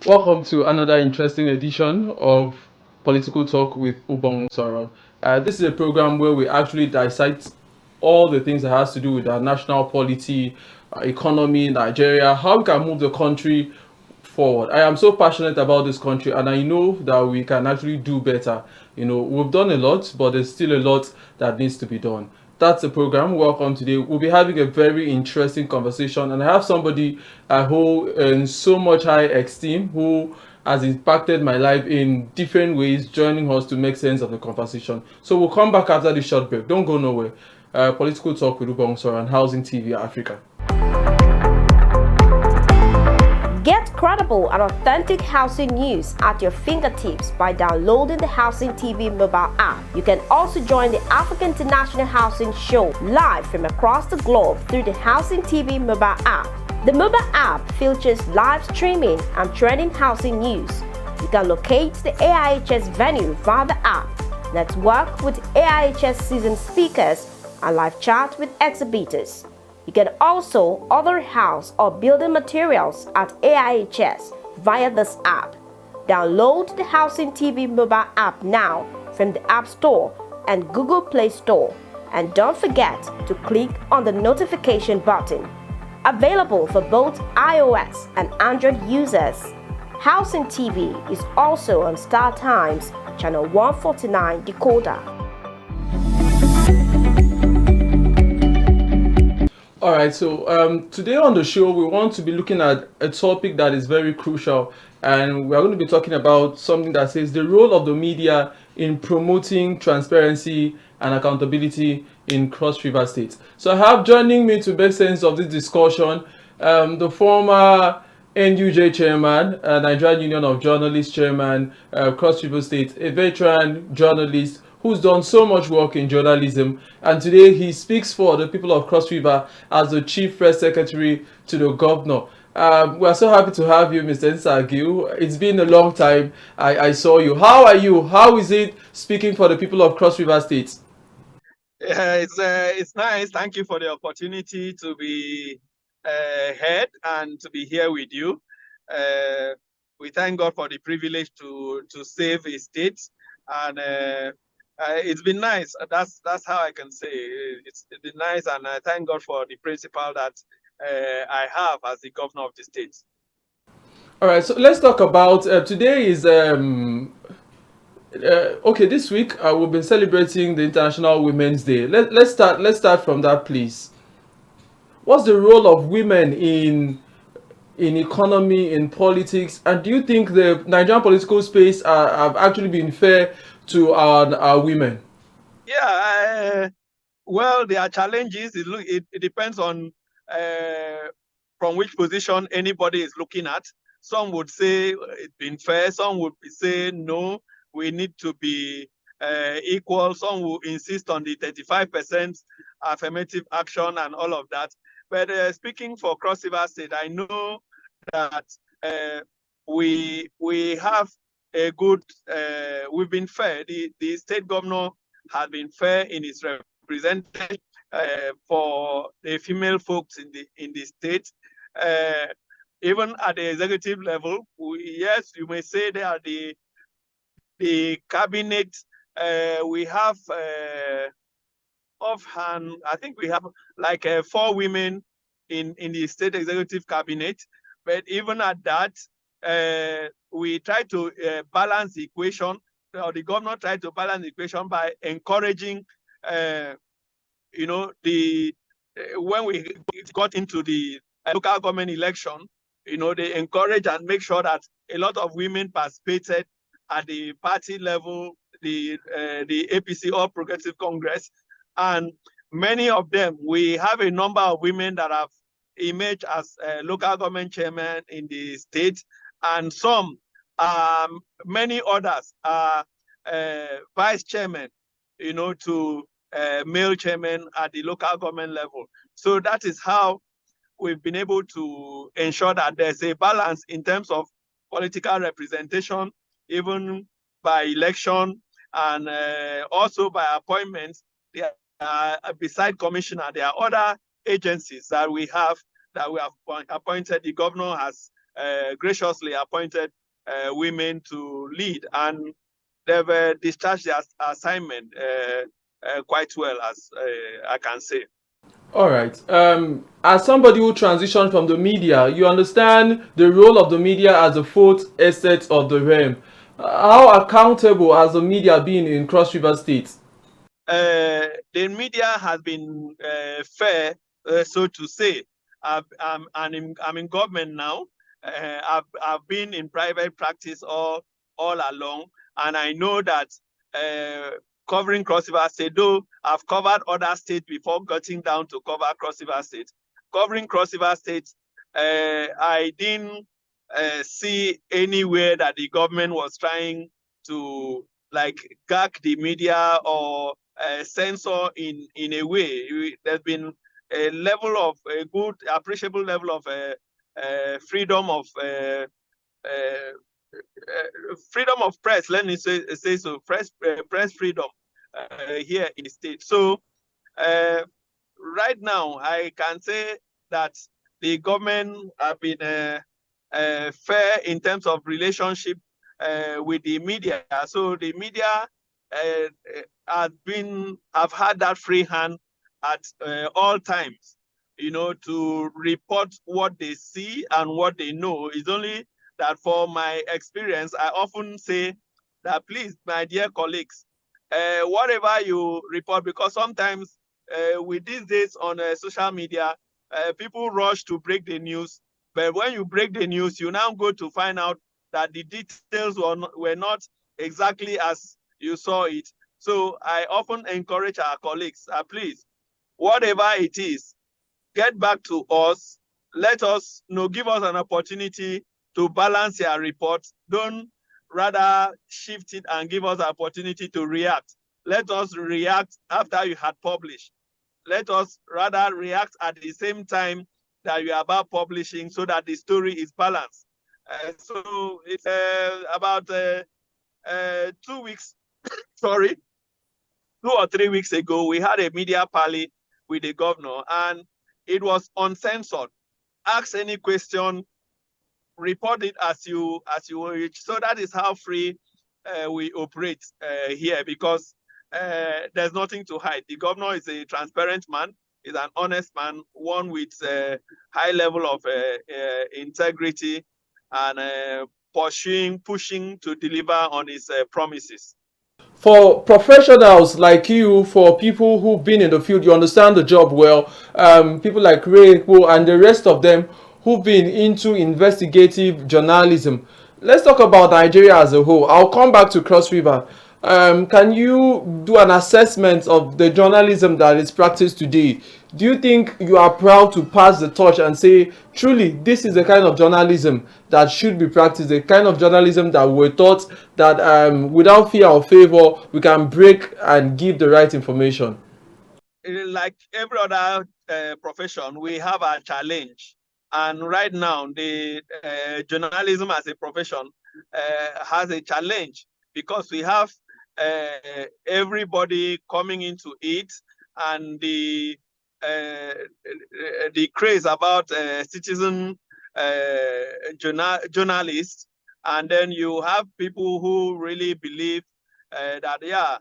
Welcome to another interesting edition of Political Talk with Ubong Soro. This is a program where we actually dissect all the things that has to do with our national polity, economy, Nigeria, how we can move the country forward. I am so passionate about this country, and I know that we can actually do better. We've done a lot, but there's still a lot that needs to be done. That's the program. Welcome today. We'll be having a very interesting conversation, and I have somebody I hold in so much high esteem who has impacted my life in different ways, joining us to make sense of the conversation. So we'll come back after this short break. Don't go nowhere. Political Talk with Ubong Sora and Housing TV Africa. Get credible and authentic housing news at your fingertips by downloading the Housing TV mobile app. You can also join the African International Housing Show live from across the globe through the Housing TV mobile app. The mobile app features live streaming and trending housing news. You can locate the AIHS venue via the app, network with AIHS seasoned speakers, and live chat with exhibitors. You can also order house or building materials at AIHS via this app. Download the Housing TV mobile app now from the App Store and Google Play Store. And don't forget to click on the notification button. Available for both iOS and Android users. Housing TV is also on Star Times, channel 149 decoder. All right, so today on the show, we want to be looking at a topic that is very crucial, and we're going to be talking about something that says the role of the media in promoting transparency and accountability in Cross River State. So I have joining me to make sense of this discussion the former NUJ chairman, Nigerian Union of Journalists chairman, Cross River State, a veteran journalist who's done so much work in journalism, and today he speaks for the people of Cross River as the chief press secretary to the governor. We're so happy to have you, Mr. Nsa Gill. It's been a long time I saw you. How are you? How is it speaking for the people of Cross River State? It's nice. Thank you for the opportunity to be heard and to be here with you. We thank God for the privilege to save a state, and it's been nice. That's how I can say it's been nice, and I thank God for the principle that I have as the governor of the state. All right, so let's talk about today is okay. This week we've been celebrating the International Women's Day. Let's start from that, please. What's the role of women in economy, in politics, and do you think the Nigerian political space have actually been fair to our women? Yeah, well, there are challenges. It depends on from which position anybody is looking at. Some would say it's been fair. Some would say no, we need to be equal. Some will insist on the 35% affirmative action and all of that. But speaking for Cross River State, I know that we have a good. We've been fair. The state governor has been fair in his representation for the female folks in the state. Even at the executive level, yes, you may say they are the cabinet. We have offhand, I think we have like 4 women in the state executive cabinet. But even at that, we try to balance the equation, or the governor tried to balance the equation by encouraging, when we got into the local government election, they encourage and make sure that a lot of women participated at the party level, the APC, All Progressive Congress, and many of them, we have a number of women that have emerged as local government chairman in the state, and some, many others are vice chairman, to male chairman at the local government level. So that is how we've been able to ensure that there's a balance in terms of political representation, even by election and also by appointments. Beside commissioner, there are other agencies that we have appointed. The governor has graciously appointed women to lead, and they've discharged their assignment quite well, as I can say. All right. As somebody who transitioned from the media, you understand the role of the media as a fourth estate of the realm. How accountable has the media been in Cross River State? The media has been fair, so to say. I'm in government now. I've been in private practice all along, and I know that covering Cross River State, though I've covered other states before getting down to cover Cross River State. Covering Cross River State, I didn't see anywhere that the government was trying to like gag the media or censor in a way. There's been a level of a good, appreciable level of freedom of freedom of press. Let me say so. Press freedom here in the state. So right now, I can say that the government have been fair in terms of relationship with the media. So the media have had that free hand at all times, to report what they see and what they know. It's only that for my experience, I often say that please, my dear colleagues, whatever you report, because sometimes with these days on social media, people rush to break the news. But when you break the news, you now go to find out that the details were not exactly as you saw it. So I often encourage our colleagues, please, whatever it is, get back to us. Let us give us an opportunity to balance your report. Don't rather shift it and give us an opportunity to react. Let us react after you had published. Let us rather react at the same time that you are about publishing, so that the story is balanced. So it's about 2 weeks, sorry, 2 or 3 weeks ago, we had a media parley with the governor, and it was uncensored. Ask any question, report it as you wish. So that is how free we operate here, because there's nothing to hide. The governor is a transparent man, is an honest man, one with a high level of integrity, and pushing to deliver on his promises. For professionals like you, for people who've been in the field, you understand the job well, people like Ray and the rest of them who've been into investigative journalism. Let's talk about Nigeria as a whole. I'll come back to Cross River. Can you do an assessment of the journalism that is practiced today? Do you think you are proud to pass the torch and say, truly, this is the kind of journalism that should be practiced, the kind of journalism that we're taught that without fear or favor, we can break and give the right information? Like every other profession, we have a challenge. And right now, the journalism as a profession has a challenge, because we have everybody coming into it, and the craze about citizen journalists, and then you have people who really believe that the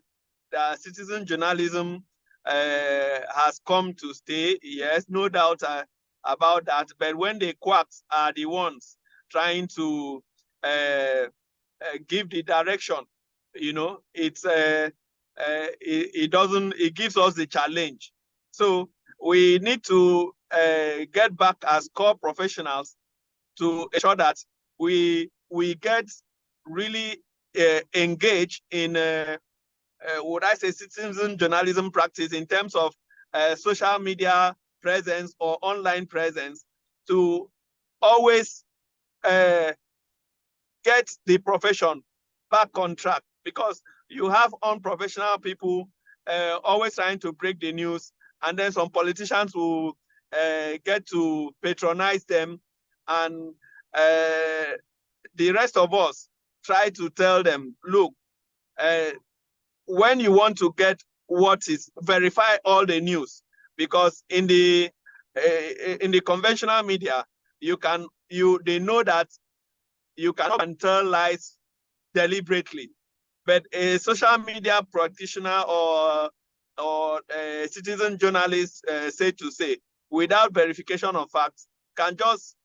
citizen journalism has come to stay. Yes, no doubt about that. But when the quacks are the ones trying to give the direction, it gives us the challenge. So we need to get back as core professionals to ensure that we get really engaged in would I say citizen journalism practice, in terms of social media presence or online presence, to always get the profession back on track, because you have unprofessional people always trying to break the news, and then some politicians will get to patronize them, and the rest of us try to tell them, look, when you want to get what is, verify all the news, because in the conventional media, you can they know that you cannot tell lies deliberately. But a social media practitioner or a citizen journalist, say, without verification of facts, can just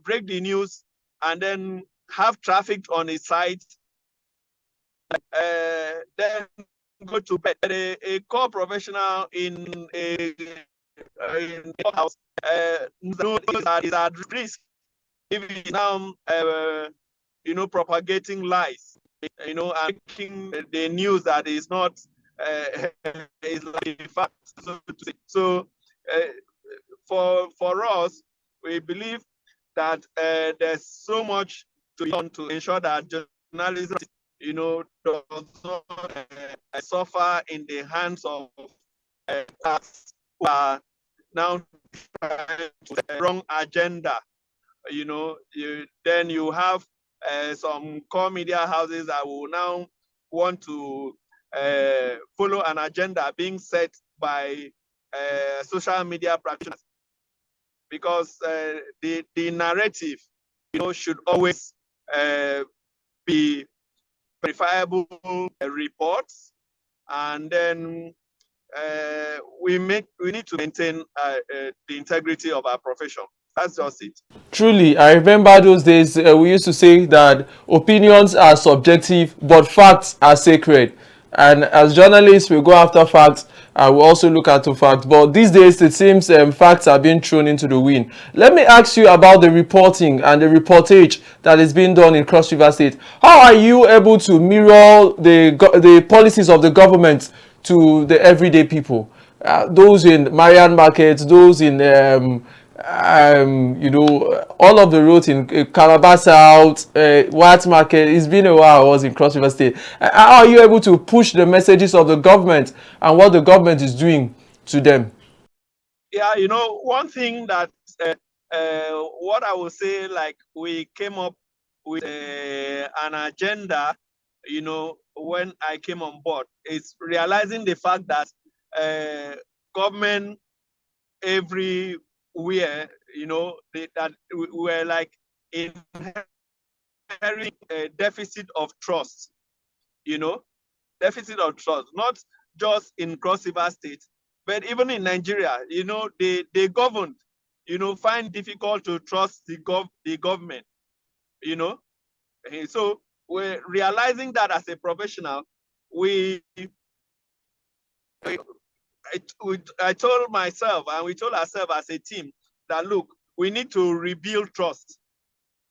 break the news and then have traffic on his site, then go to bed. A core professional in a house knows that is at risk if he's now propagating lies, and making the news that is not is like a fact. So for us, we believe that there's so much to be done to ensure that journalism, does not suffer in the hands of who are now trying to set the wrong agenda. Then you have some core media houses that will now want to follow an agenda being set by social media practitioners, because the narrative, should always be verifiable reports, and then we need to maintain the integrity of our profession. That's just it. Truly, I remember those days we used to say that opinions are subjective, but facts are sacred. And as journalists, we go after facts and we also look at the facts. But these days, it seems facts are being thrown into the wind. Let me ask you about the reporting and the reportage that is being done in Cross River State. How are you able to mirror the policies of the government to the everyday people? Those in Marian markets, those in all of the roads in Calabar South, White Market. It's been a while I was in Cross River State. How are you able to push the messages of the government and what the government is doing to them? Yeah, one thing that what I would say, like, we came up with an agenda, when I came on board, is realizing the fact that government everywhere, that we were like inheriting a deficit of trust, deficit of trust, not just in Cross River State, but even in Nigeria. They governed, find difficult to trust the government, So we're realizing that as a professional, I told myself, and we told ourselves as a team, that look, we need to rebuild trust.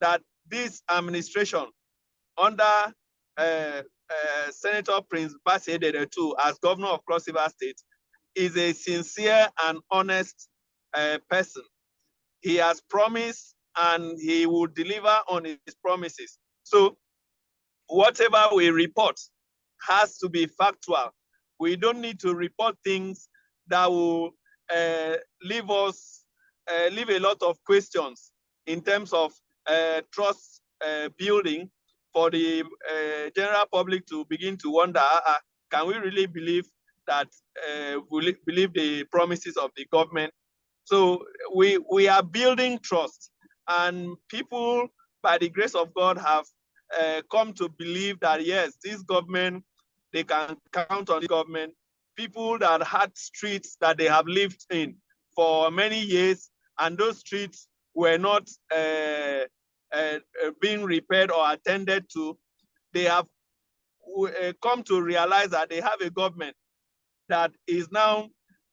That this administration under Senator Prince Bassey too, as governor of Cross River State, is a sincere and honest person. He has promised and he will deliver on his promises. So whatever we report has to be factual. We don't need to report things that will leave a lot of questions in terms of trust building, for the general public to begin to wonder, can we really believe that we believe the promises of the government? So we are building trust, and people, by the grace of God, have come to believe that yes, this government, they can count on the government. People that had streets that they have lived in for many years, and those streets were not being repaired or attended to, they have come to realize that they have a government that is now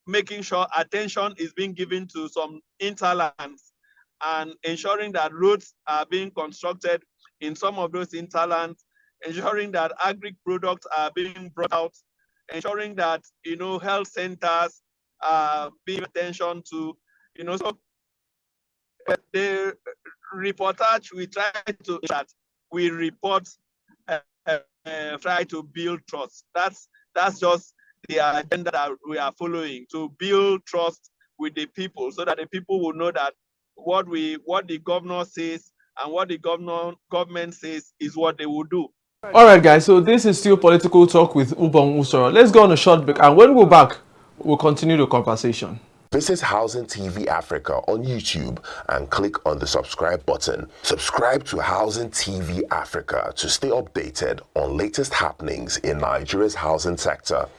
making sure attention is being given to some interlands and ensuring that roads are being constructed in some of those interlands, ensuring that agri products are being brought out, ensuring that health centers are being attention to, so the reportage we try to that we report, try to build trust. That's just the agenda that we are following, to build trust with the people, so that the people will know that what the governor says and what the government says is what they will do. All right, guys. So this is still political talk with Ubong Usoro. Let's go on a short break, and when we're back, we'll continue the conversation. Visit Housing TV Africa on YouTube and click on the subscribe button. Subscribe to Housing TV Africa to stay updated on latest happenings in Nigeria's housing sector.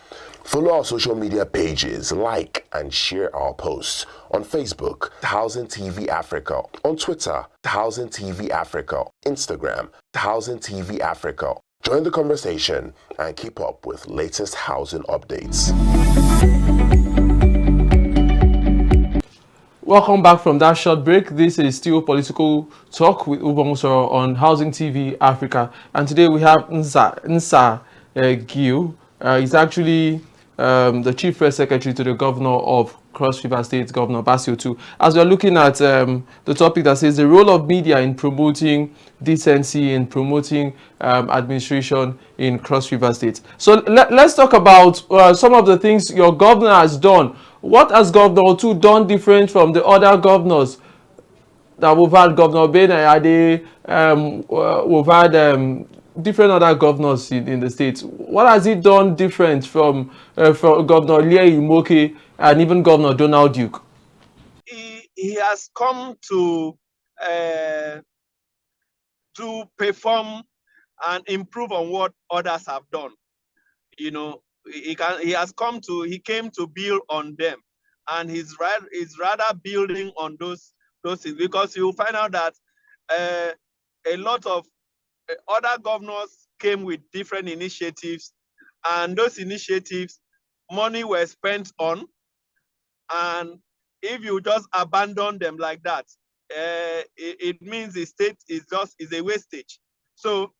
Follow our social media pages, like and share our posts on Facebook, Housing TV Africa, on Twitter, Housing TV Africa, Instagram, Housing TV Africa. Join the conversation and keep up with latest housing updates. Welcome back from that short break. This is still Political Talk with Ubonso on Housing TV Africa. And today we have Nsa Gill. He's actually the Chief Press Secretary to the Governor of Cross River State, Governor Bassey too. As we're looking at the topic that says the role of media in promoting decency and promoting administration in Cross River State. So let's talk about some of the things your governor has done. What has Governor Otu done different from the other governors that we've had? Governor Ben Ayade, we've had different other governors in the state. What has he done different from Governor Lie Imoke and even Governor Donald Duke? He has come to perform and improve on what others have done. You know, he came to build on them, and he's rather building on those things, because you find out that a lot of other governors came with different initiatives, and those initiatives, money were spent on, and if you just abandon them like that, it means the state is a wastage. So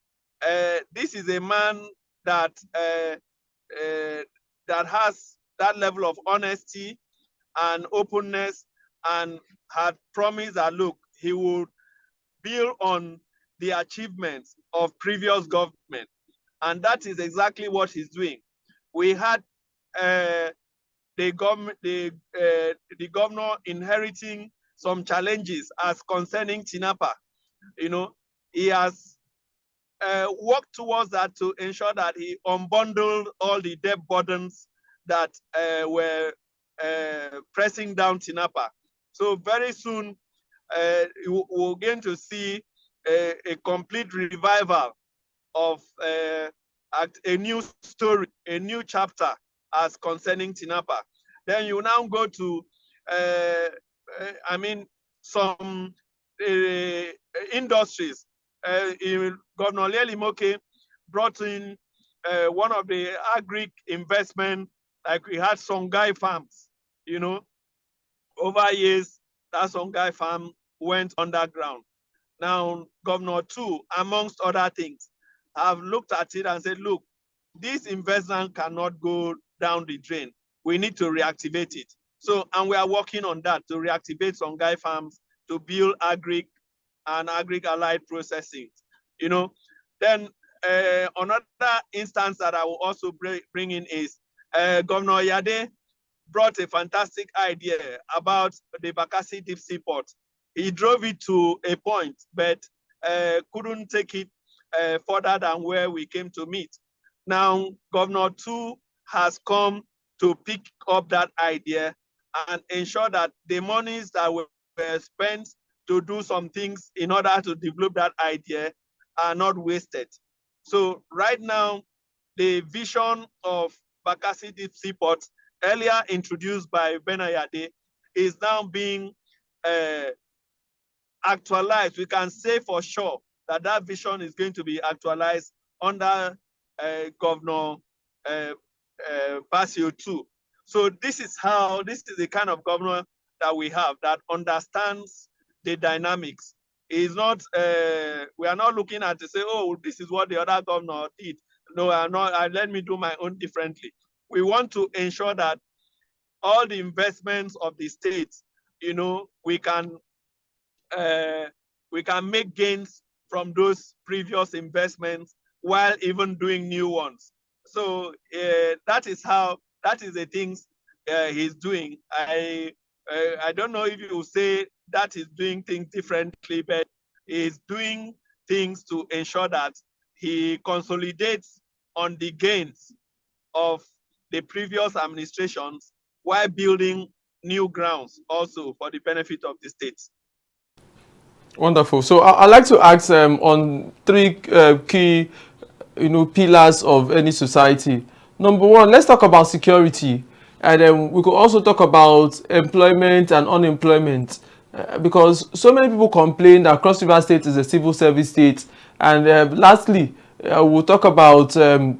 this is a man that that has that level of honesty and openness, and had promised that, look, he would build on the achievements of previous government, and that is exactly what he's doing. We had the governor inheriting some challenges as concerning Tinapa. You know, he has worked towards that to ensure that he unbundled all the debt burdens that were pressing down Tinapa. So very soon, we're going to see a complete revival of a new story, a new chapter as concerning Tinapa. Then you now go to, some industries. Governor Lie Imoke brought in one of the agri investment, like we had Songhai farms. You know, over years, that Songhai farm went underground. Now, Governor too, amongst other things, have looked at it and said, look, this investment cannot go down the drain. We need to reactivate it. So, and we are working on that to reactivate Songhai farms, to build agri and agri-allied processing. You know, then another instance that I will also bring in is Governor Yade brought a fantastic idea about the Bassey deep sea port. He drove it to a point, but couldn't take it further than where we came to meet. Now, Governor Tu has come to pick up that idea and ensure that the monies that were spent to do some things in order to develop that idea are not wasted. So right now, the vision of Bassey deep sea port, earlier introduced by Ben Ayade, is now being actualized. We can say for sure that that vision is going to be actualized under Governor Bassey too. So this is the kind of governor that we have, that understands the dynamics. Is not we are not looking at to say, oh, this is what the other governor did. No, let me do my own differently. We want to ensure that all the investments of the state, you know, we can make gains from those previous investments while even doing new ones. So that is the things he's doing. I don't know if you say that is doing things differently, but he's doing things to ensure that he consolidates on the gains of the previous administrations while building new grounds also for the benefit of the state. Wonderful. So I'd like to ask on three key, pillars of any society. Number one, let's talk about security, and then we could also talk about employment and unemployment, because so many people complain that Cross River State is a civil service state. And lastly, we'll talk about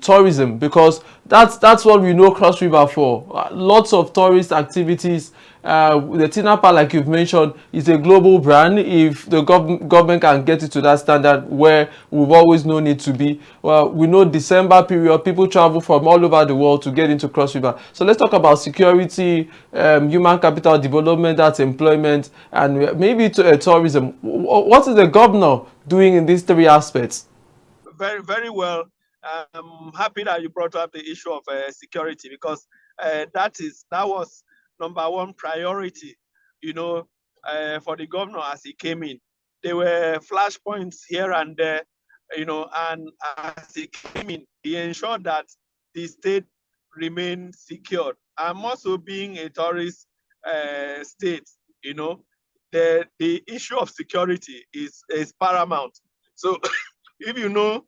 tourism, because that's what we know Cross River for. Lots of tourist activities. The Tinapa, like you've mentioned, is a global brand. If the government can get it to that standard where we've always known it to be, well, we know December period, people travel from all over the world to get into Cross River. So let's talk about security, human capital development, that's employment, and maybe tourism. What is the governor doing in these three aspects? Very, very well. I'm happy that you brought up the issue of security, because that was number one priority, for the governor as he came in. There were flashpoints here and there, and as he came in, he ensured that the state remained secured. And also being a tourist state, the issue of security is paramount. So if you know,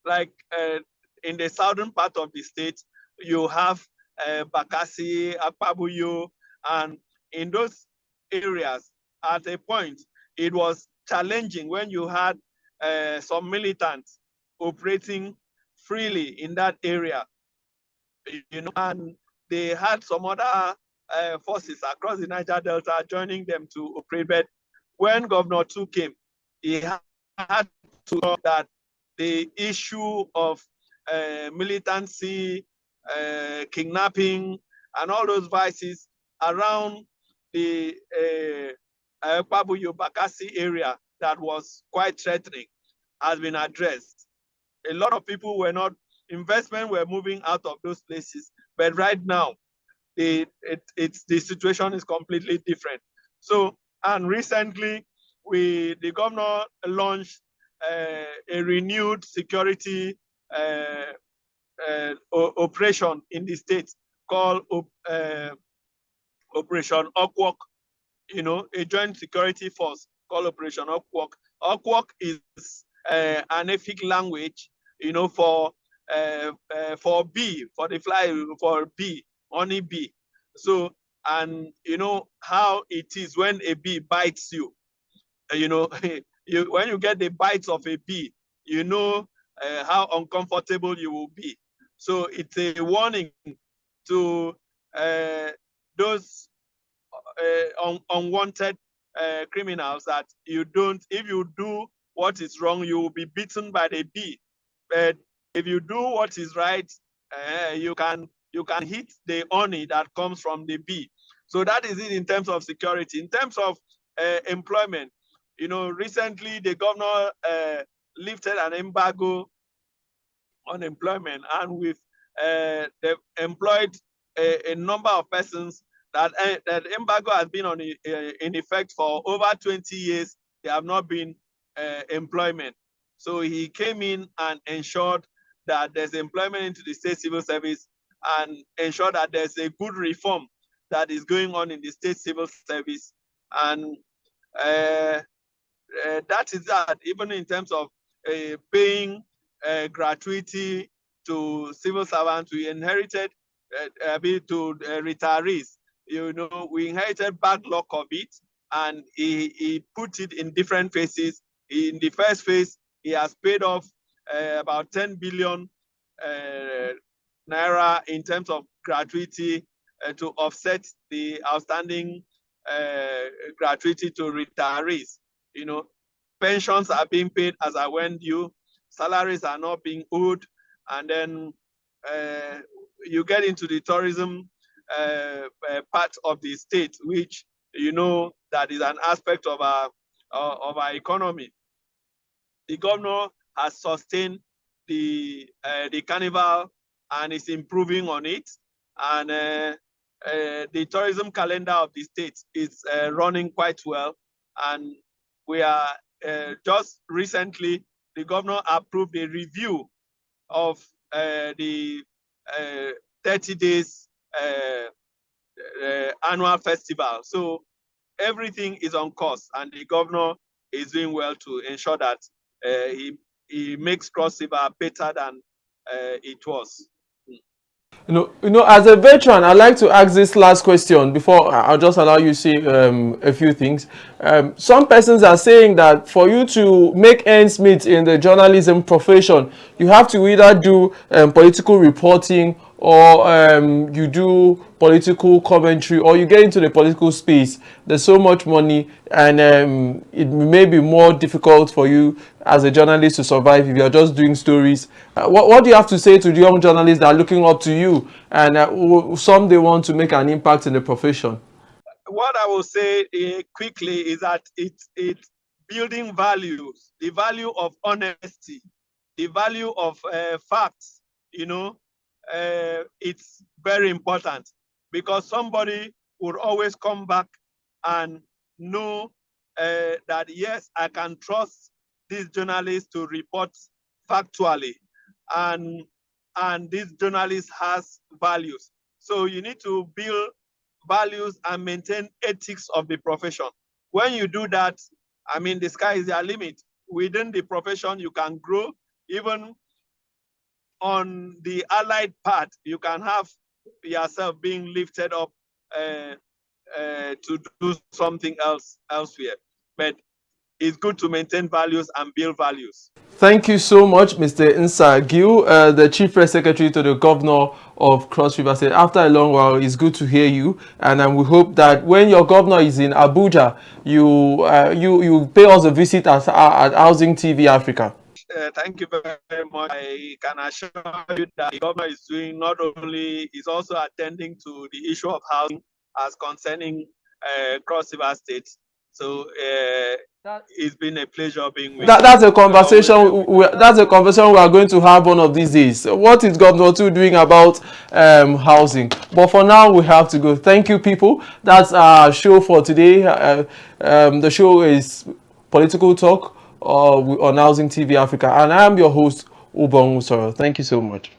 like in the southern part of the state, you have Bassey, Akpabuyo, and in those areas, at a point, it was challenging when you had some militants operating freely in that area, and they had some other forces across the Niger Delta joining them to operate. But when Governor Tu came, he had to know that the issue of militancy, kidnapping, and all those vices around the Babuyo Bakassi area that was quite threatening has been addressed. A lot of people investment were moving out of those places, but right now, the situation is completely different. So, and recently, the governor launched a renewed security operation in the state called Operation Okwok, a joint security force called Operation Okwok. Okwok is an Efik language, for bee, for the fly, for bee, honey bee. So, and how it is when a bee bites you, when you get the bites of a bee, how uncomfortable you will be. So it's a warning to those unwanted criminals that if you do what is wrong, you will be beaten by the bee. But if you do what is right, you can hit the honey that comes from the bee. So that is it in terms of security. In terms of employment, recently the governor lifted an embargo on employment, and they've employed a number of persons that embargo has been in effect for over 20 years. They have not been employment. So he came in and ensured that there's employment into the state civil service, and ensure that there's a good reform that is going on in the state civil service. And that is that, even in terms of paying gratuity to civil servants, we inherited to retirees. We inherited backlog of it, and he put it in different phases. In the first phase, he has paid off about 10 billion naira in terms of gratuity to offset the outstanding gratuity to retirees. Pensions are being paid as I went due, salaries are not being owed, and then you get into the tourism part of the state, which that is an aspect of our economy. The governor has sustained the carnival and is improving on it, and the tourism calendar of the state is running quite well. And we are just recently, the governor approved a review of the 30 days annual festival. So everything is on course, and the governor is doing well to ensure that he makes Cross River better than it was. As a veteran, I'd like to ask this last question before I'll just allow you to say a few things. Some persons are saying that for you to make ends meet in the journalism profession, you have to either do political reporting, or you do political commentary, or you get into the political space. There's so much money, and it may be more difficult for you as a journalist to survive if you're just doing stories. What do you have to say to the young journalists that are looking up to you, and some they want to make an impact in the profession? What I will say quickly is that it's building values, the value of honesty, the value of facts. It's very important, because somebody would always come back and know that, yes, I can trust this journalist to report factually, and this journalist has values. So you need to build values and maintain ethics of the profession. When you do that, I mean, the sky is your limit. Within the profession, you can grow. Even on the allied part, you can have yourself being lifted up to do something else elsewhere. But it's good to maintain values and build values. Thank you so much, Mr. Nsa Gill, the Chief Press Secretary to the Governor of Cross River State. After a long while, it's good to hear you, and we hope that when your governor is in Abuja, you pay us a visit at Housing TV Africa. Thank you very much. I can assure you that the governor is doing, not only, is also attending to the issue of housing as concerning Cross River State. So it's been a pleasure being with you. That's a conversation. That's a conversation we are going to have one of these days. What is Governor 2 doing about housing? But for now, we have to go. Thank you, people. That's our show for today. The show is Political Talk on Housing TV Africa, and I am your host, Ubong Usoro. Thank you so much.